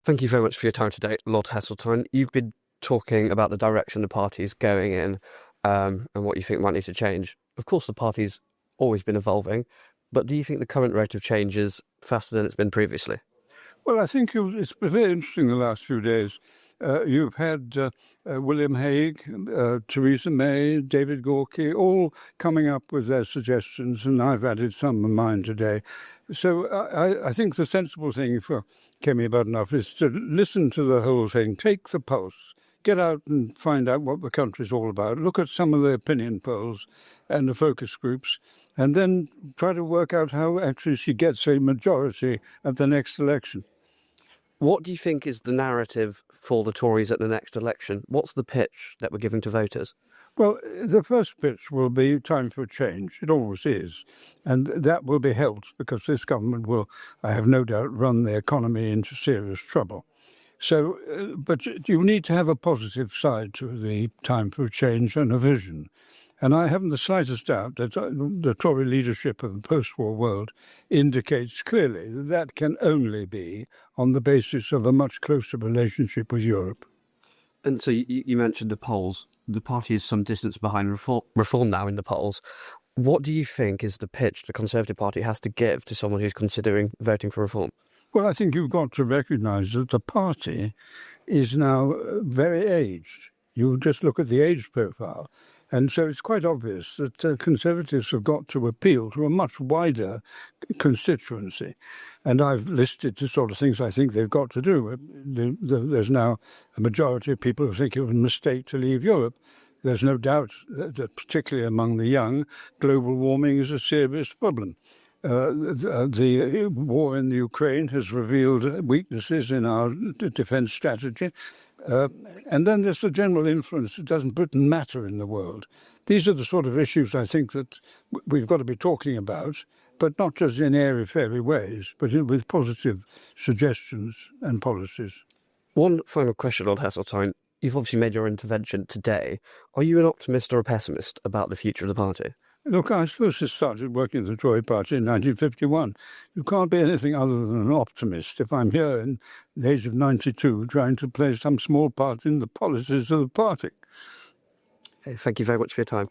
Thank you very much for your time today, Lord Heseltine. You've been talking about the direction the party's going in, and what you think might need to change. Of course, the party's always been evolving, but do you think the current rate of change is faster than it's been previously? Well, I think it's been very interesting the last few days. You've had William Hague, Theresa May, David Gorky, all coming up with their suggestions, and I've added some of mine today. So I think the sensible thing for Kemi Badenoch is to listen to the whole thing, take the pulse, get out and find out what the country's all about, look at some of the opinion polls and the focus groups, and then try to work out how actually she gets a majority at the next election. What do you think is the narrative for the Tories at the next election? What's the pitch that we're giving to voters? Well, the first pitch will be time for change. It always is. And that will be helped because this government will, I have no doubt, run the economy into serious trouble. So, but you need to have a positive side to the time for change and a vision. And I haven't the slightest doubt that the Tory leadership of the post-war world indicates clearly that that can only be on the basis of a much closer relationship with Europe. And so you mentioned the polls. The party is some distance behind reform now in the polls. What do you think is the pitch the Conservative Party has to give to someone who's considering voting for reform? Well, I think you've got to recognise that the party is now very aged. You just look at the age profile. And so it's quite obvious that Conservatives have got to appeal to a much wider constituency. And I've listed the sort of things I think they've got to do. There's now a majority of people who think it was a mistake to leave Europe. There's no doubt that particularly among the young, global warming is a serious problem. The war in the Ukraine has revealed weaknesses in our defence strategy. And then there's the general influence. Doesn't Britain matter in the world? These are the sort of issues I think that we've got to be talking about, but not just in airy-fairy ways, but with positive suggestions and policies. One final question, Lord Heseltine. You've obviously made your intervention today. Are you an optimist or a pessimist about the future of the party? Look, I first started working at the Tory party in 1951. You can't be anything other than an optimist if I'm here in the age of 92 trying to play some small part in the policies of the party. Thank you very much for your time.